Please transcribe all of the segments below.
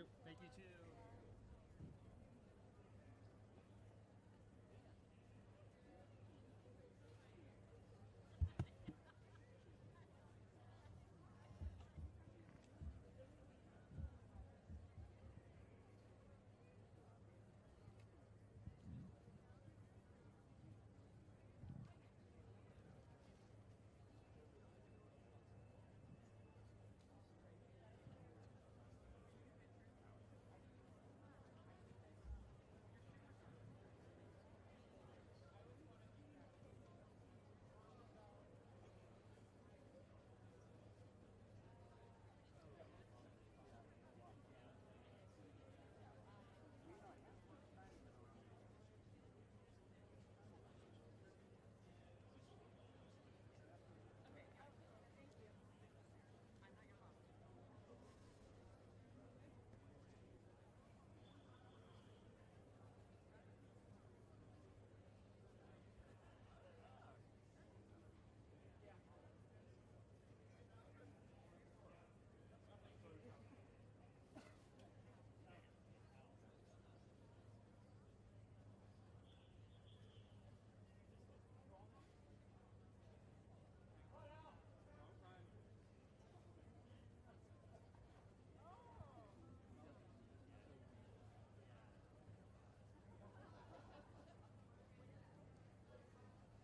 you. Thank you too.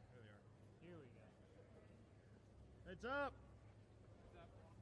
Here they are. Here we go. Heads up! Come on. Grab the leg.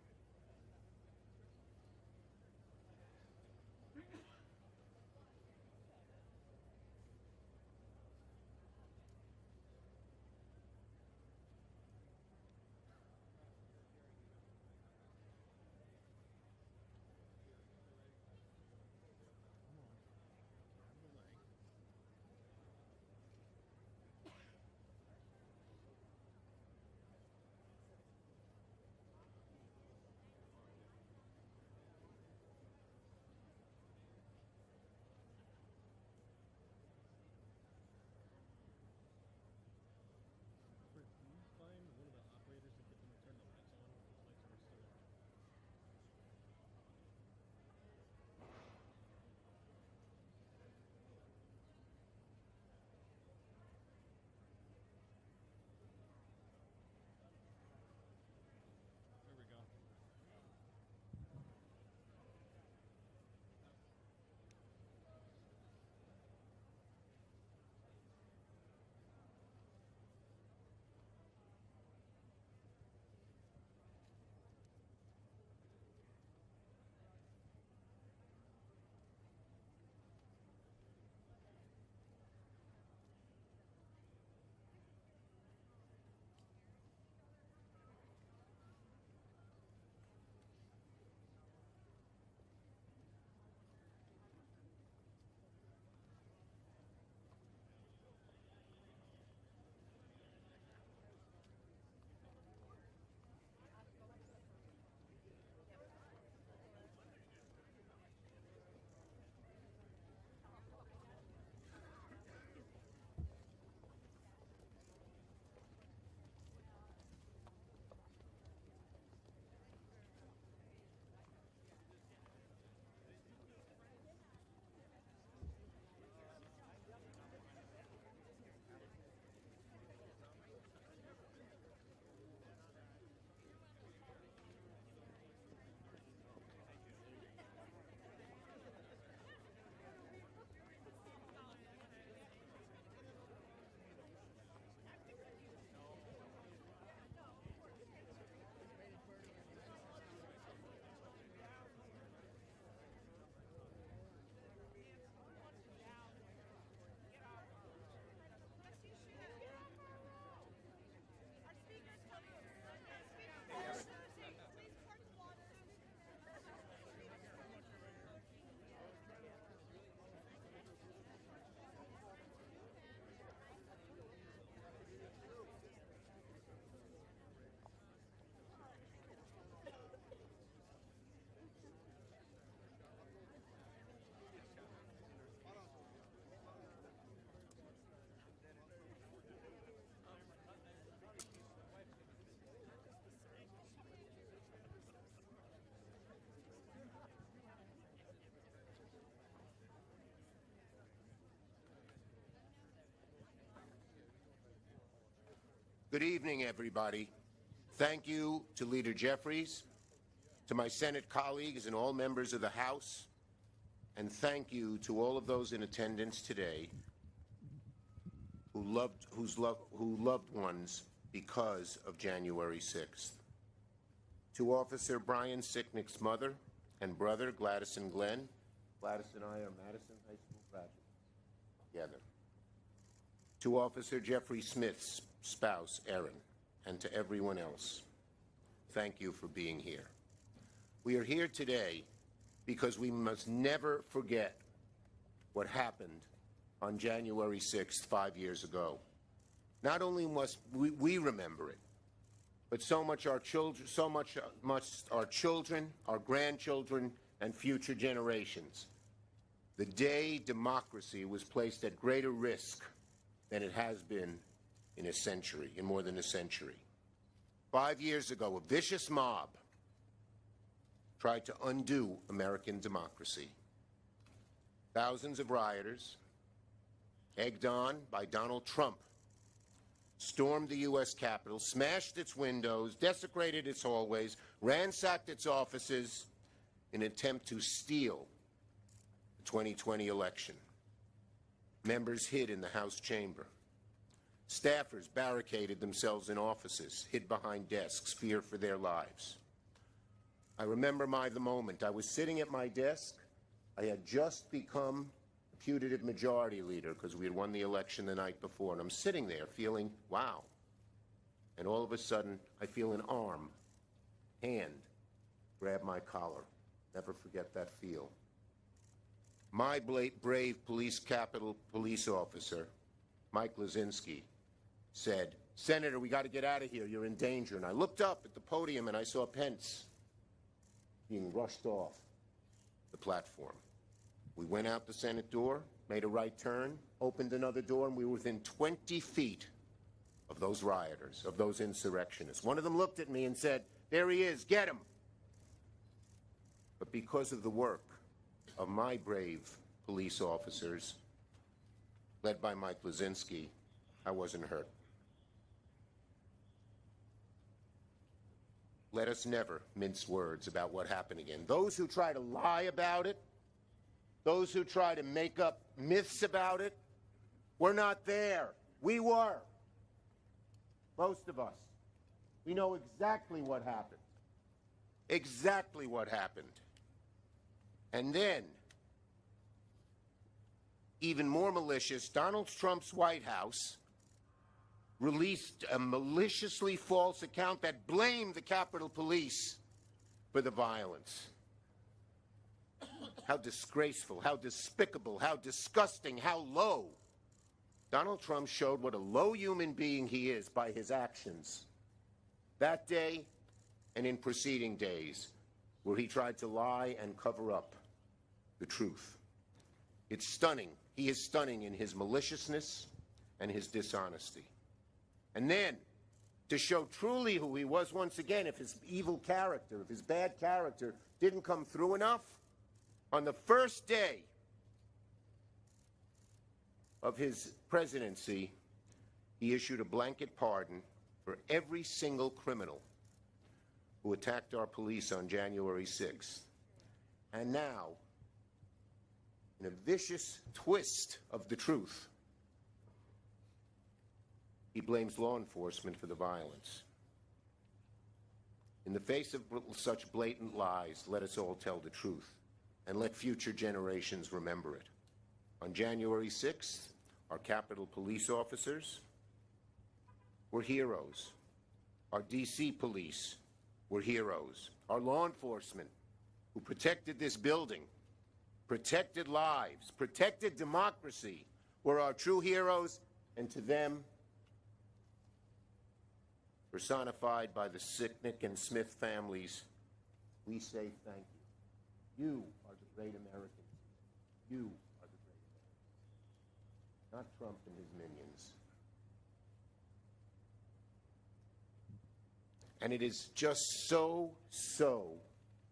Good evening, everybody. Thank you to Leader Jeffries, to my Senate colleagues and all members of the House, and thank you to all of those in attendance today who loved ones because of January 6th. To Officer Brian Sicknick's mother and brother, Gladys and Glenn. Gladys and I are Madison High School graduates together. To Officer Jeffrey Smith's spouse, Erin, and to everyone else, thank you for being here. We are here today because we must never forget what happened on January 6th, 5 years ago. Not only must we remember it, but so much our children, our grandchildren, and future generations. The day democracy was placed at greater risk than it has been in more than a century. 5 years ago, a vicious mob tried to undo American democracy. Thousands of rioters, egged on by Donald Trump, stormed the U.S. Capitol, smashed its windows, desecrated its hallways, ransacked its offices in an attempt to steal the 2020 election. Members hid in the House chamber. Staffers barricaded themselves in offices, hid behind desks, fear for their lives. I remember the moment. I was sitting at my desk. I had just become a putative majority leader because we had won the election the night before. And I'm sitting there feeling, wow. And all of a sudden, I feel an hand, grab my collar. Never forget that feel. My brave Capitol Police officer, Mike Lazinski, said, "Senator, we got to get out of here. You're in danger." And I looked up at the podium and I saw Pence being rushed off the platform. We went out the Senate door, made a right turn, opened another door, and we were within 20 feet of those rioters, of those insurrectionists. One of them looked at me and said, "There he is, get him." But because of the work of my brave police officers, led by Mike Lazinski, I wasn't hurt. Let us never mince words about what happened again. Those who try to lie about it, those who try to make up myths about it, we're not there. We were. Most of us. We know exactly what happened. Exactly what happened. And then, even more malicious, Donald Trump's White House released a maliciously false account that blamed the Capitol Police for the violence. How disgraceful, how despicable, how disgusting, how low. Donald Trump showed what a low human being he is by his actions that day and in preceding days, where he tried to lie and cover up the truth. It's stunning. He is stunning in his maliciousness and his dishonesty. And then, to show truly who he was once again, if his evil character, if his bad character didn't come through enough, on the first day of his presidency, he issued a blanket pardon for every single criminal who attacked our police on January 6th. And now, in a vicious twist of the truth, he blames law enforcement for the violence. In the face of such blatant lies, let us all tell the truth, and let future generations remember it. On January 6th, our Capitol Police officers were heroes. Our D.C. police were heroes. Our law enforcement, who protected this building, protected lives, protected democracy, were our true heroes, and to them, personified by the Sicknick and Smith families, we say thank you. You are the great Americans. You are the great Americans. Not Trump and his minions. And it is just so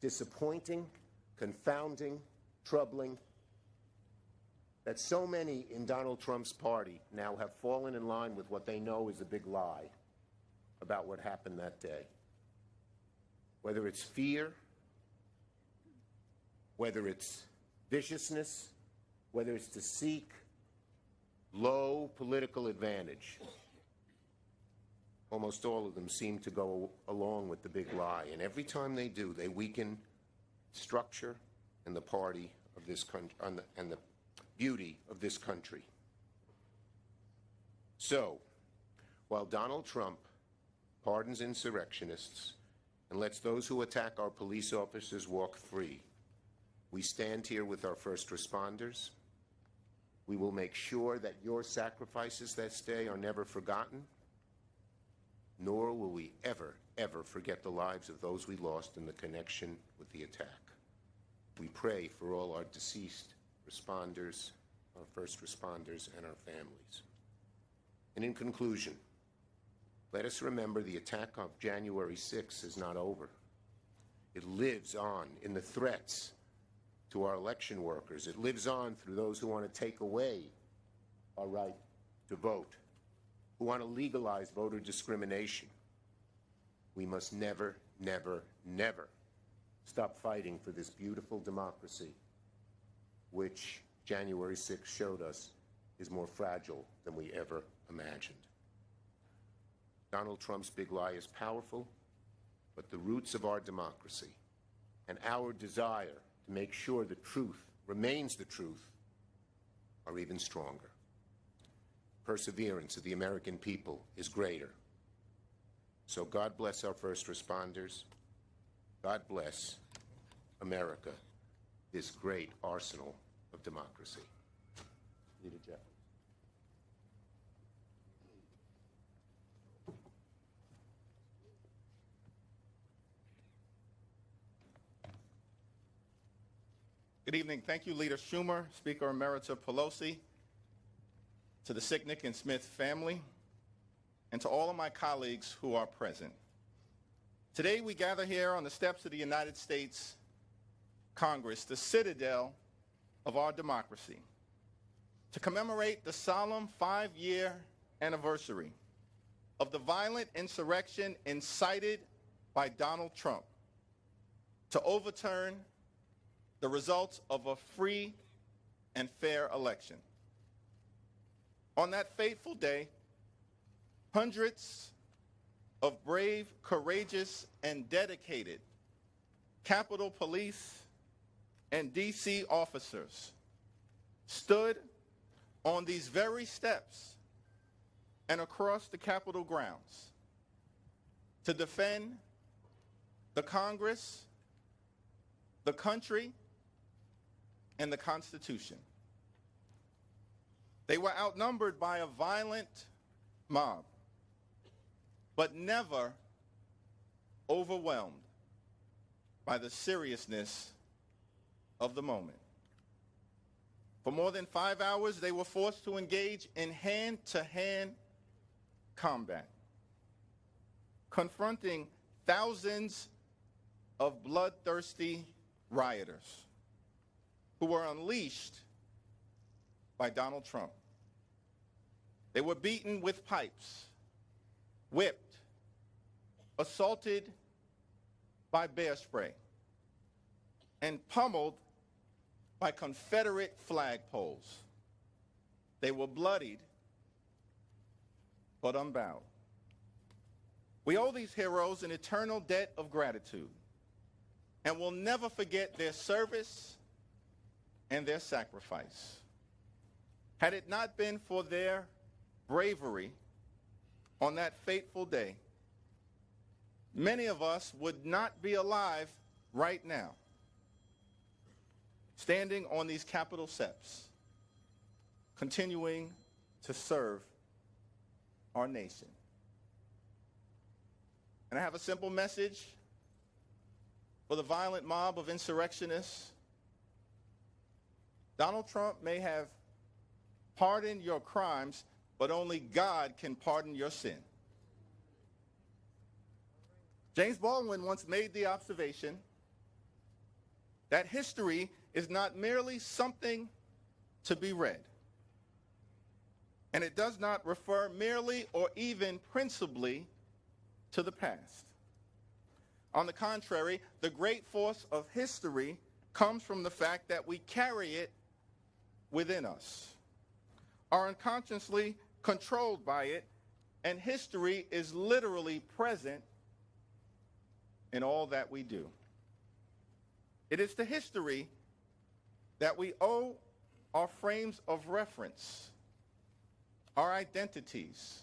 disappointing, confounding, troubling that so many in Donald Trump's party now have fallen in line with what they know is a big lie. about what happened that day. Whether it's fear, whether it's viciousness, whether it's to seek low political advantage, almost all of them seem to go along with the big lie. And every time they do, they weaken structure and the party of this country and the beauty of this country. So, while Donald Trump pardons insurrectionists and lets those who attack our police officers walk free, we stand here with our first responders. We will make sure that your sacrifices that day are never forgotten, nor will we ever, ever forget the lives of those we lost in the connection with the attack. We pray for all our deceased responders, our first responders, and our families. And in conclusion, let us remember the attack of January 6th is not over. It lives on in the threats to our election workers. It lives on through those who want to take away our right to vote, who want to legalize voter discrimination. We must never, never, never stop fighting for this beautiful democracy, which January 6th showed us is more fragile than we ever imagined. Donald Trump's big lie is powerful, but the roots of our democracy and our desire to make sure the truth remains the truth are even stronger. Perseverance of the American people is greater. So God bless our first responders. God bless America, this great arsenal of democracy. Leader Jeffries. Good evening. Thank you, Leader Schumer, Speaker Emerita Pelosi, to the Sicknick and Smith family, and to all of my colleagues who are present. Today we gather here on the steps of the United States Congress, the citadel of our democracy, to commemorate the solemn 5-year anniversary of the violent insurrection incited by Donald Trump to overturn the results of a free and fair election. On that fateful day, hundreds of brave, courageous, and dedicated Capitol Police and D.C. officers stood on these very steps and across the Capitol grounds to defend the Congress, the country, and the Constitution. They were outnumbered by a violent mob, but never overwhelmed by the seriousness of the moment. For more than 5 hours, they were forced to engage in hand-to-hand combat, confronting thousands of bloodthirsty rioters who were unleashed by Donald Trump. They were beaten with pipes, whipped, assaulted by bear spray, and pummeled by Confederate flagpoles. They were bloodied, but unbowed. We owe these heroes an eternal debt of gratitude, and will never forget their service and their sacrifice. Had it not been for their bravery on that fateful day, many of us would not be alive right now, standing on these Capitol steps, continuing to serve our nation. And I have a simple message for the violent mob of insurrectionists. Donald Trump may have pardoned your crimes, but only God can pardon your sin. James Baldwin once made the observation that history is not merely something to be read, and it does not refer merely or even principally to the past. On the contrary, the great force of history comes from the fact that we carry it within us, are unconsciously controlled by it, and history is literally present in all that we do. It is to history that we owe our frames of reference, our identities,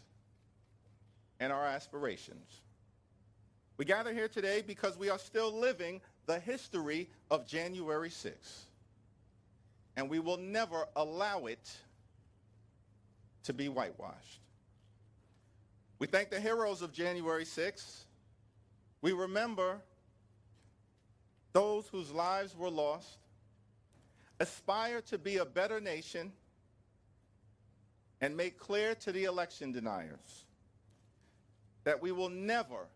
and our aspirations. We gather here today because we are still living the history of January 6th, and we will never allow it to be whitewashed. We thank the heroes of January 6th. We remember those whose lives were lost, aspire to be a better nation, and make clear to the election deniers that we will never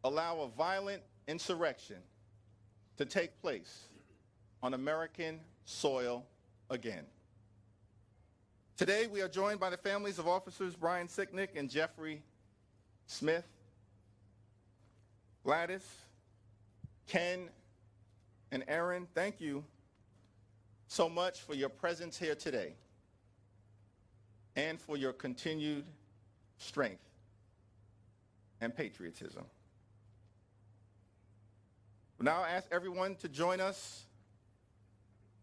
allow a violent insurrection to take place on American soil again. Today, we are joined by the families of officers Brian Sicknick and Jeffrey Smith. Gladys, Ken, and Aaron, thank you so much for your presence here today and for your continued strength and patriotism. We'll now ask everyone to join us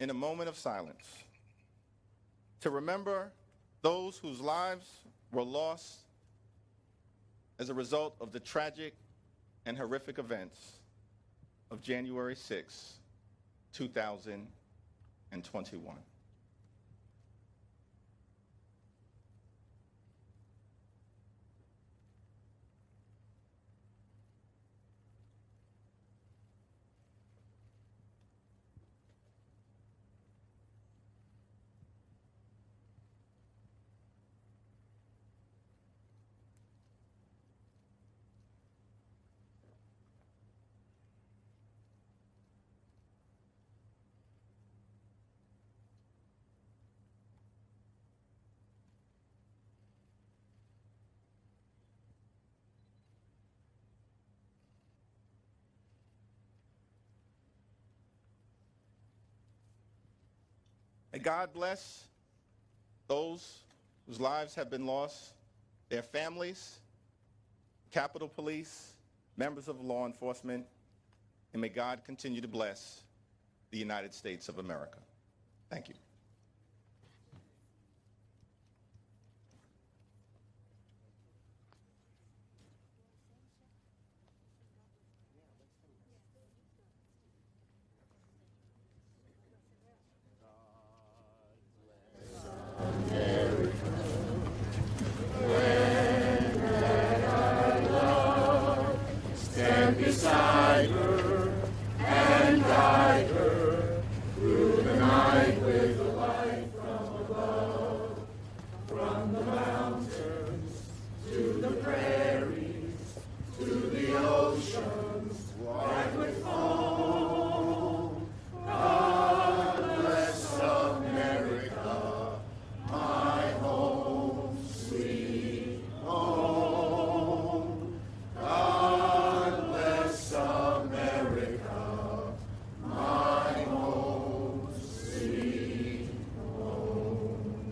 in a moment of silence to remember those whose lives were lost as a result of the tragic and horrific events of January 6, 2021. May God bless those whose lives have been lost, their families, Capitol Police, members of law enforcement, and may God continue to bless the United States of America. Thank you. Beside her and guide her through the night with the light from above, from the mountains to the prairies, to the oceans white with foam. God bless America, my home, sweet home. God bless America, my home, sweet home.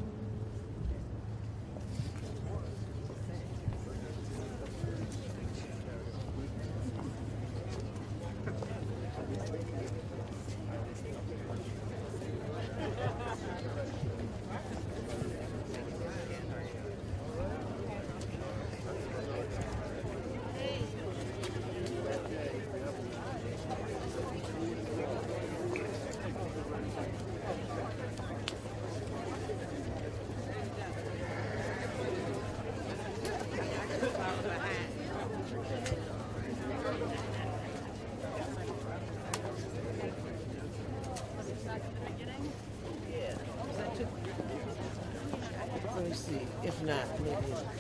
Let me see. If not, maybe it's a car.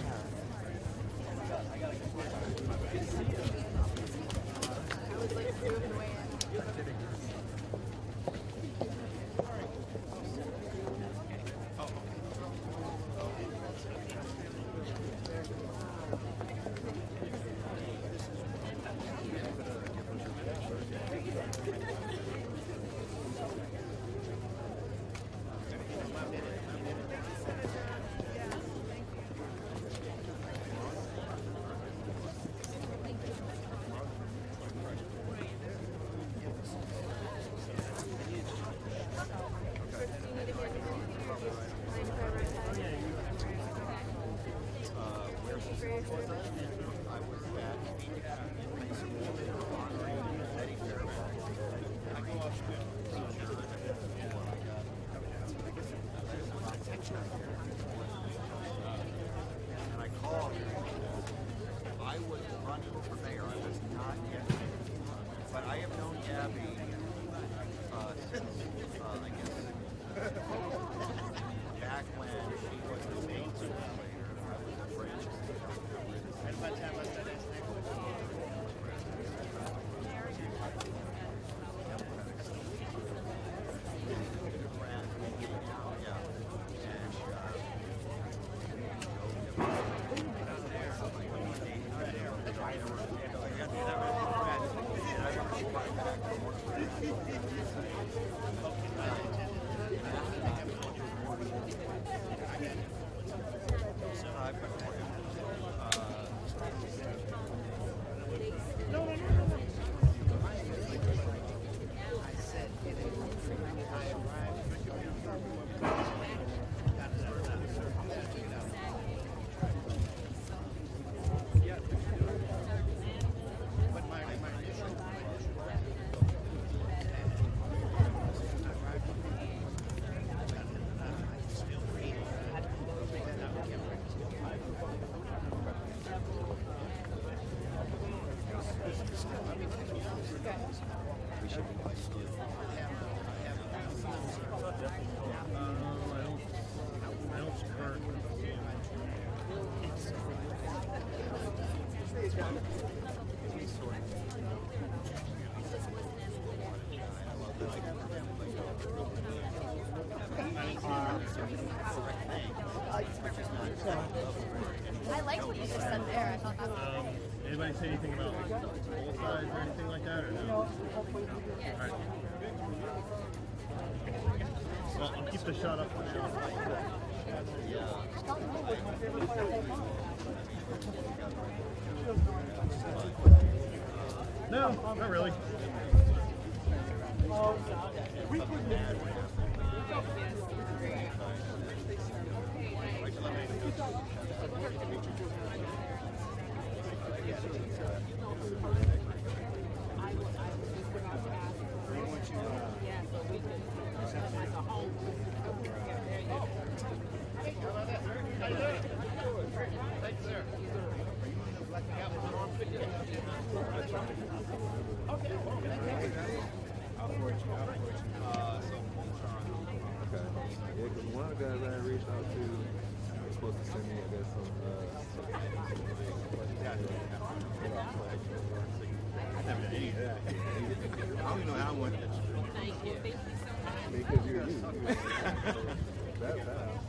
And I called. I was running for mayor. I was not yet, but I have known Gabby since I guess back when she was the state legislator and I was a branch. And by the time I said it, I liked what you just said there. I thought that was Anybody say anything about like poll size or anything like that, or no? All right. Well, I'll keep the shot up for now. No, not really. Yeah, because one of the guys I reached out to was supposed to send me, I guess, some I don't even know how much. because you're you. That fast.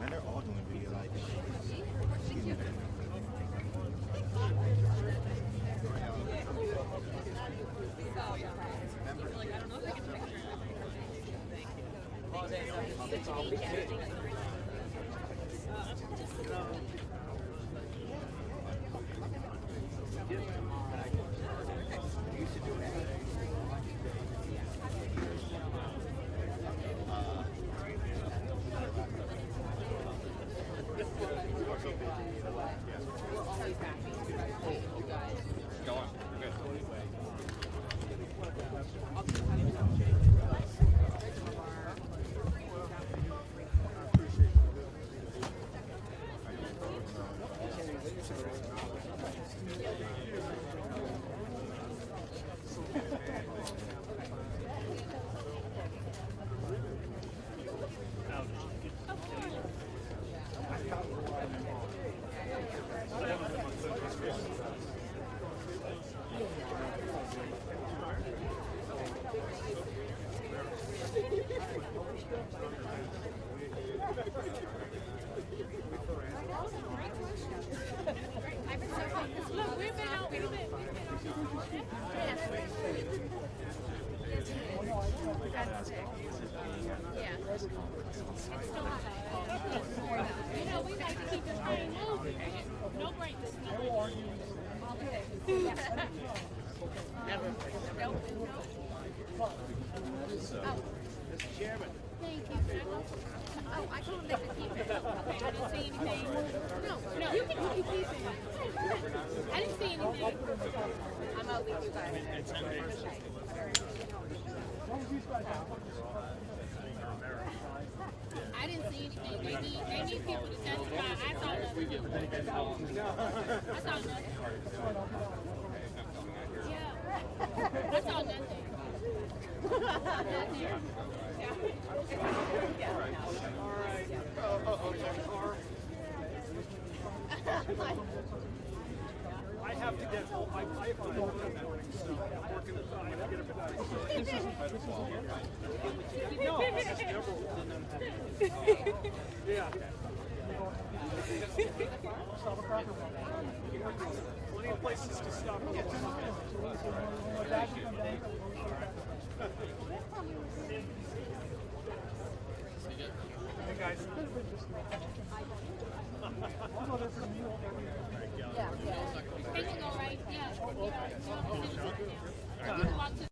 And they're all doing videos. Mr. Chairman. Oh, I told him they could keep it. Okay, I didn't see anything. No, you can keep it. I didn't see anything. I'm gonna leave you guys. I didn't see anything. They need people to testify. I saw nothing. I saw nothing. Yeah. I saw nothing. I have to get home. I have to go home that morning, so I'm working. I have to get up No, it's never yeah. Plenty of places to stop. Hey guys. Yeah. They can go right. Yeah. Walk to